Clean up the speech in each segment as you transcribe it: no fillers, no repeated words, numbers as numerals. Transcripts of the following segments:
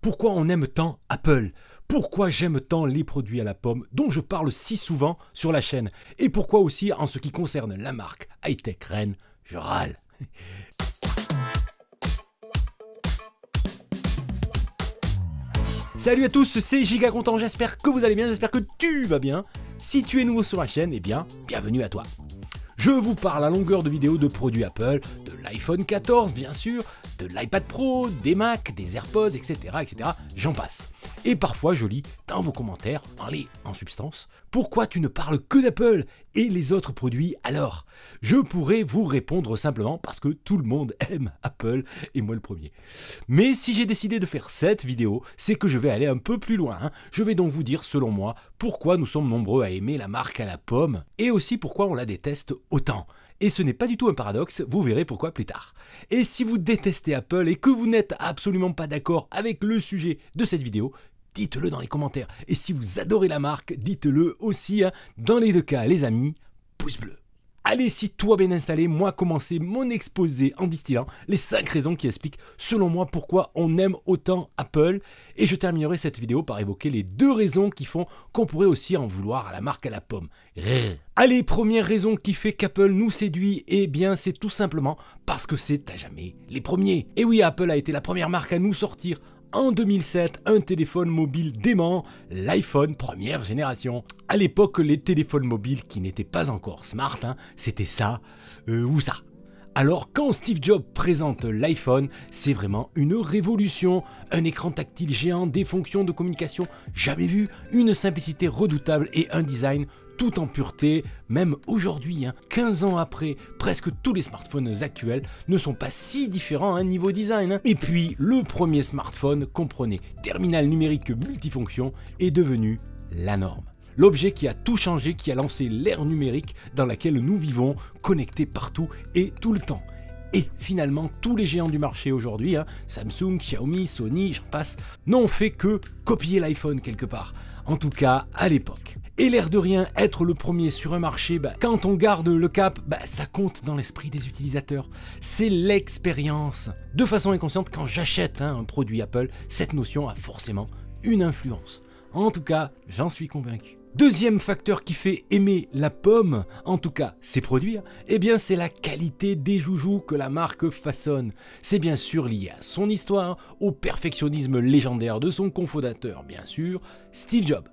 Pourquoi on aime tant Apple? Pourquoi j'aime tant les produits à la pomme dont je parle si souvent sur la chaîne? Et pourquoi aussi en ce qui concerne la marque high-tech Ren, je râle. Salut à tous, c'est Giga Content, j'espère que vous allez bien, j'espère que tu vas bien. Si tu es nouveau sur ma chaîne, eh bien, bienvenue à toi. Je vous parle à longueur de vidéos de produits Apple, de l'iPhone 14 bien sûr, de l'iPad Pro, des Mac, des AirPods, etc. J'en passe. Et parfois je lis dans vos commentaires, en substance, pourquoi tu ne parles que d'Apple et les autres produits alors? Je pourrais vous répondre simplement parce que tout le monde aime Apple et moi le premier. Mais si j'ai décidé de faire cette vidéo, c'est que je vais aller un peu plus loin. Je vais donc vous dire selon moi pourquoi nous sommes nombreux à aimer la marque à la pomme et aussi pourquoi on la déteste autant. Et ce n'est pas du tout un paradoxe, vous verrez pourquoi plus tard. Et si vous détestez Apple et que vous n'êtes absolument pas d'accord avec le sujet de cette vidéo, dites-le dans les commentaires. Et si vous adorez la marque, dites-le aussi. Dans les deux cas, les amis, pouce bleu. Allez, si toi bien installé, moi commencer mon exposé en distillant les 5 raisons qui expliquent selon moi pourquoi on aime autant Apple. Et je terminerai cette vidéo par évoquer les 2 raisons qui font qu'on pourrait aussi en vouloir à la marque à la pomme. Allez, première raison qui fait qu'Apple nous séduit, eh bien c'est tout simplement parce que c'est à jamais les premiers. Et oui, Apple a été la première marque à nous sortir en 2007, un téléphone mobile dément, l'iPhone première génération. À l'époque, les téléphones mobiles qui n'étaient pas encore smart, c'était ça ou ça. Alors quand Steve Jobs présente l'iPhone, c'est vraiment une révolution. Un écran tactile géant, des fonctions de communication jamais vues, une simplicité redoutable et un design tout en pureté. Même aujourd'hui, 15 ans après, presque tous les smartphones actuels ne sont pas si différents à un niveau design. Et puis, le premier smartphone comprenait terminal numérique multifonction est devenu la norme. L'objet qui a tout changé, qui a lancé l'ère numérique dans laquelle nous vivons, connectés partout et tout le temps. Et finalement, tous les géants du marché aujourd'hui, Samsung, Xiaomi, Sony, j'en passe, n'ont fait que copier l'iPhone quelque part. En tout cas, à l'époque. Et l'air de rien, être le premier sur un marché, quand on garde le cap, ça compte dans l'esprit des utilisateurs. C'est l'expérience. De façon inconsciente, quand j'achète un produit Apple, cette notion a forcément une influence. En tout cas, j'en suis convaincu. Deuxième facteur qui fait aimer la pomme, en tout cas ses produits, eh bien c'est la qualité des joujoux que la marque façonne. C'est bien sûr lié à son histoire, au perfectionnisme légendaire de son cofondateur, bien sûr, Steve Jobs.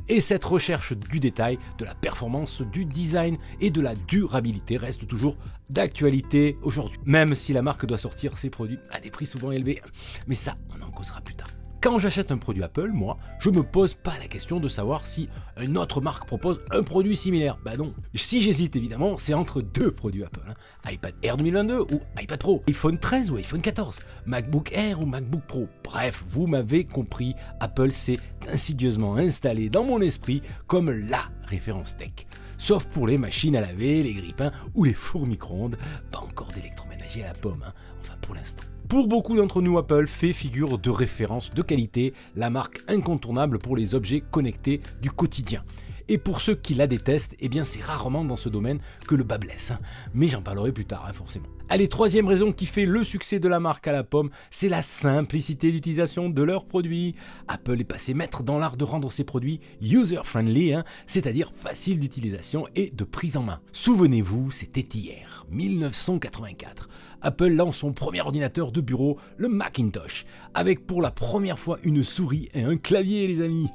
Et cette recherche du détail, de la performance, du design et de la durabilité reste toujours d'actualité aujourd'hui. Même si la marque doit sortir ses produits à des prix souvent élevés. Mais ça, on en causera plus tard. Quand j'achète un produit Apple, moi, je me pose pas la question de savoir si une autre marque propose un produit similaire. Non. Si j'hésite évidemment, c'est entre 2 produits Apple. iPad Air 2022 ou iPad Pro, iPhone 13 ou iPhone 14, MacBook Air ou MacBook Pro. Bref, vous m'avez compris, Apple s'est insidieusement installé dans mon esprit comme la référence tech. Sauf pour les machines à laver, les grille-pains ou les fours micro-ondes. Pas encore d'électroménager à la pomme, enfin pour l'instant. Pour beaucoup d'entre nous, Apple fait figure de référence de qualité, la marque incontournable pour les objets connectés du quotidien. Et pour ceux qui la détestent, eh bien c'est rarement dans ce domaine que le bas blesse. Mais j'en parlerai plus tard, forcément. Allez, troisième raison qui fait le succès de la marque à la pomme, c'est la simplicité d'utilisation de leurs produits. Apple est passé maître dans l'art de rendre ses produits user-friendly, c'est-à-dire facile d'utilisation et de prise en main. Souvenez-vous, c'était hier, 1984. Apple lance son premier ordinateur de bureau, le Macintosh, avec pour la première fois une souris et un clavier, les amis.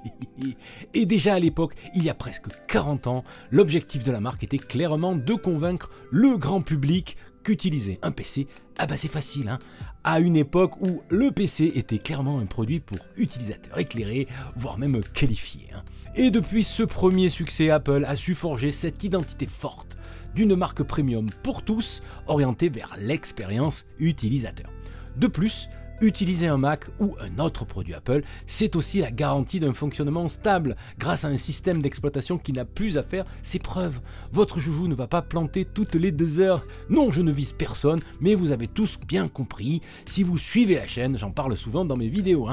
Et déjà à l'époque, il y a presque 40 ans, l'objectif de la marque était clairement de convaincre le grand public qu'utiliser un PC, c'est facile, à une époque où le PC était clairement un produit pour utilisateurs éclairés, voire même qualifiés. Et depuis ce premier succès, Apple a su forger cette identité forte d'une marque premium pour tous, orientée vers l'expérience utilisateur. De plus, utiliser un Mac ou un autre produit Apple, c'est aussi la garantie d'un fonctionnement stable, grâce à un système d'exploitation qui n'a plus à faire ses preuves. Votre joujou ne va pas planter toutes les 2 heures. Non, je ne vise personne, mais vous avez tous bien compris. Si vous suivez la chaîne, j'en parle souvent dans mes vidéos.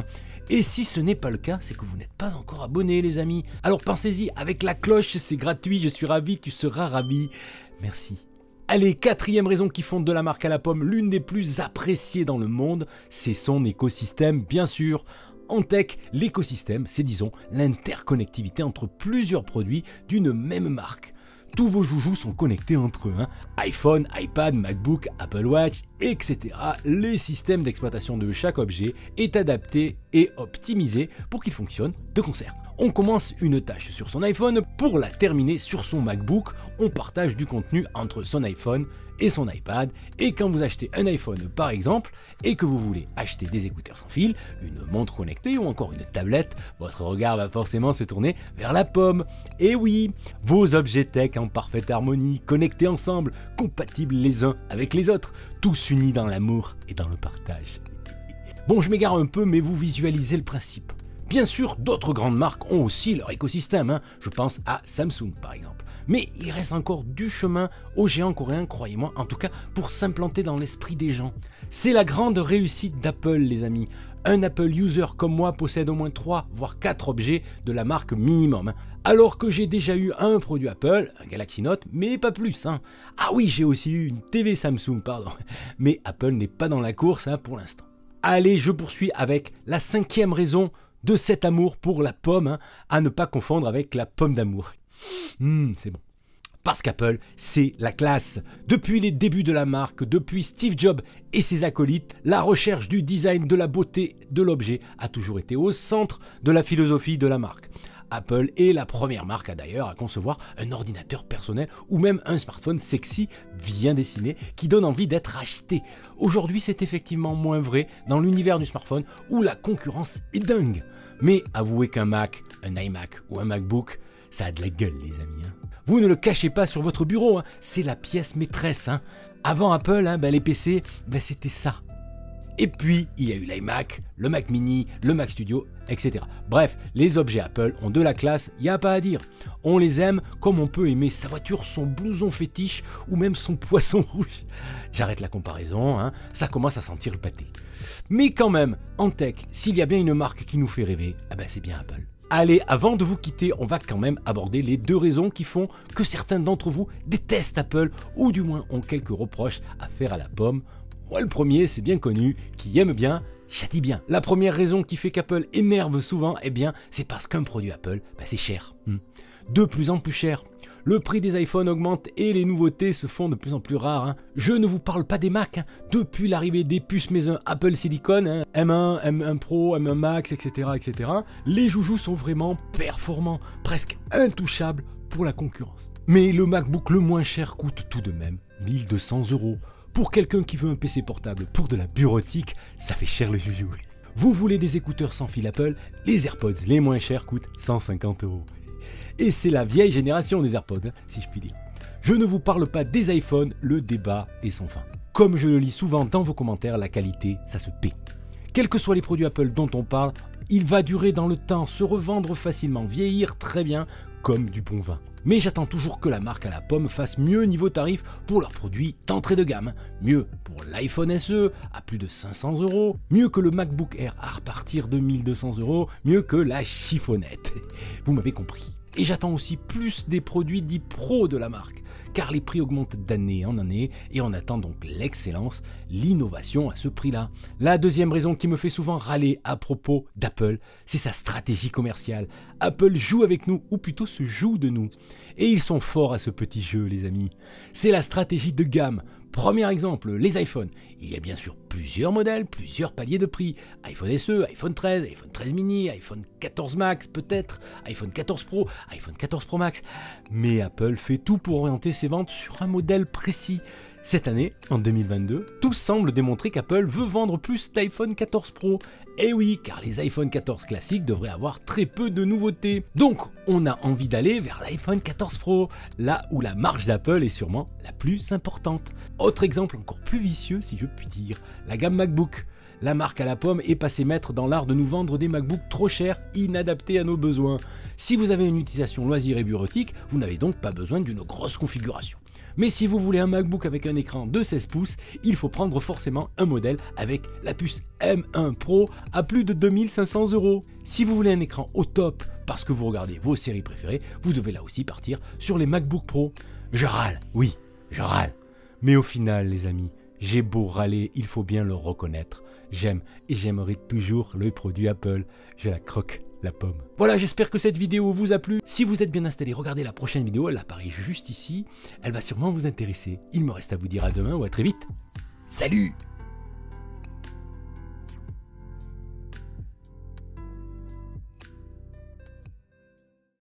Et si ce n'est pas le cas, c'est que vous n'êtes pas encore abonné, les amis. Alors pensez-y, avec la cloche, c'est gratuit, je suis ravi, tu seras ravi. Merci. Allez, quatrième raison qui fonde de la marque à la pomme, l'une des plus appréciées dans le monde, c'est son écosystème, bien sûr. En tech, l'écosystème, c'est disons l'interconnectivité entre plusieurs produits d'une même marque. Tous vos joujoux sont connectés entre eux, hein. iPhone, iPad, MacBook, Apple Watch, etc. Le système d'exploitation de chaque objet est adapté et optimisé pour qu'il fonctionne de concert. On commence une tâche sur son iPhone, pour la terminer sur son MacBook, on partage du contenu entre son iPhone et son iPad, et quand vous achetez un iPhone par exemple, et que vous voulez acheter des écouteurs sans fil, une montre connectée ou encore une tablette, votre regard va forcément se tourner vers la pomme. Et oui, vos objets tech en parfaite harmonie, connectés ensemble, compatibles les uns avec les autres, tous unis dans l'amour et dans le partage. Bon, je m'égare un peu, mais vous visualisez le principe. Bien sûr, d'autres grandes marques ont aussi leur écosystème, hein. Je pense à Samsung par exemple. Mais il reste encore du chemin aux géants coréens, croyez-moi, en tout cas pour s'implanter dans l'esprit des gens. C'est la grande réussite d'Apple, les amis. Un Apple user comme moi possède au moins 3 voire 4 objets de la marque minimum, hein. Alors que j'ai déjà eu un produit Apple, un Galaxy Note, mais pas plus, hein. Ah oui, j'ai aussi eu une TV Samsung, pardon. Mais Apple n'est pas dans la course, hein, pour l'instant. Allez, je poursuis avec la 5e raison de cet amour pour la pomme, hein, à ne pas confondre avec la pomme d'amour. C'est bon. Parce qu'Apple, c'est la classe. Depuis les débuts de la marque, depuis Steve Jobs et ses acolytes, la recherche du design, de la beauté de l'objet a toujours été au centre de la philosophie de la marque. Apple est la première marque d'ailleurs à concevoir un ordinateur personnel ou même un smartphone sexy, bien dessiné, qui donne envie d'être acheté. Aujourd'hui, c'est effectivement moins vrai dans l'univers du smartphone où la concurrence est dingue. Mais avouez qu'un Mac, un iMac ou un MacBook, ça a de la gueule, les amis, hein. Vous ne le cachez pas sur votre bureau, hein. C'est la pièce maîtresse, hein. Avant Apple, hein, les PC, c'était ça. Et puis, il y a eu l'iMac, le Mac Mini, le Mac Studio, etc. Bref, les objets Apple ont de la classe, il n'y a pas à dire. On les aime comme on peut aimer sa voiture, son blouson fétiche ou même son poisson rouge. J'arrête la comparaison, hein, ça commence à sentir le pâté. Mais quand même, en tech, s'il y a bien une marque qui nous fait rêver, c'est bien Apple. Allez, avant de vous quitter, on va quand même aborder les 2 raisons qui font que certains d'entre vous détestent Apple ou du moins ont quelques reproches à faire à la pomme. Moi, le premier, c'est bien connu, qui aime bien, châtie bien. La première raison qui fait qu'Apple énerve souvent, c'est parce qu'un produit Apple, c'est cher. De plus en plus cher. Le prix des iPhones augmente et les nouveautés se font de plus en plus rares, hein. Je ne vous parle pas des Mac, hein. Depuis l'arrivée des puces maison Apple Silicon, hein, M1, M1 Pro, M1 Max, etc., les joujoux sont vraiment performants, presque intouchables pour la concurrence. Mais le MacBook le moins cher coûte tout de même 1 200 €. Pour quelqu'un qui veut un PC portable pour de la bureautique, ça fait cher le joujou. Vous voulez des écouteurs sans fil Apple? Les AirPods les moins chers coûtent 150 €. Et c'est la vieille génération des AirPods, hein, si je puis dire. Je ne vous parle pas des iPhones, le débat est sans fin. Comme je le lis souvent dans vos commentaires, la qualité, ça se paie. Quels que soient les produits Apple dont on parle, il va durer dans le temps, se revendre facilement, vieillir très bien, comme du bon vin. Mais j'attends toujours que la marque à la pomme fasse mieux niveau tarif pour leurs produits d'entrée de gamme. Mieux pour l'iPhone SE à plus de 500 €, mieux que le MacBook Air à repartir de 1 200 €, mieux que la chiffonnette. Vous m'avez compris. Et j'attends aussi plus des produits dits pro de la marque, car les prix augmentent d'année en année et on attend donc l'excellence, l'innovation à ce prix-là. La deuxième raison qui me fait souvent râler à propos d'Apple, c'est sa stratégie commerciale. Apple joue avec nous, ou plutôt se joue de nous. Et ils sont forts à ce petit jeu, les amis. C'est la stratégie de gamme. Premier exemple, les iPhones. Il y a bien sûr plusieurs modèles, plusieurs paliers de prix. iPhone SE, iPhone 13, iPhone 13 mini, iPhone 14 Max peut-être, iPhone 14 Pro, iPhone 14 Pro Max. Mais Apple fait tout pour orienter ses ventes sur un modèle précis. Cette année, en 2022, tout semble démontrer qu'Apple veut vendre plus d'iPhone 14 Pro. Et oui, car les iPhone 14 classiques devraient avoir très peu de nouveautés. Donc, on a envie d'aller vers l'iPhone 14 Pro, là où la marge d'Apple est sûrement la plus importante. Autre exemple encore plus vicieux, si je puis dire, la gamme MacBook. La marque à la pomme est passée maître dans l'art de nous vendre des MacBooks trop chers, inadaptés à nos besoins. Si vous avez une utilisation loisir et bureautique, vous n'avez donc pas besoin d'une grosse configuration. Mais si vous voulez un MacBook avec un écran de 16 pouces, il faut prendre forcément un modèle avec la puce M1 Pro à plus de 2500 €. Si vous voulez un écran au top parce que vous regardez vos séries préférées, vous devez là aussi partir sur les MacBook Pro. Je râle, oui, je râle. Mais au final, les amis, j'ai beau râler, il faut bien le reconnaître. j'aime et j'aimerai toujours le produit Apple. Je la croque, la pomme. Voilà, j'espère que cette vidéo vous a plu. Si vous êtes bien installé, regardez la prochaine vidéo, elle apparaît juste ici. Elle va sûrement vous intéresser. Il me reste à vous dire à demain ou à très vite. Salut!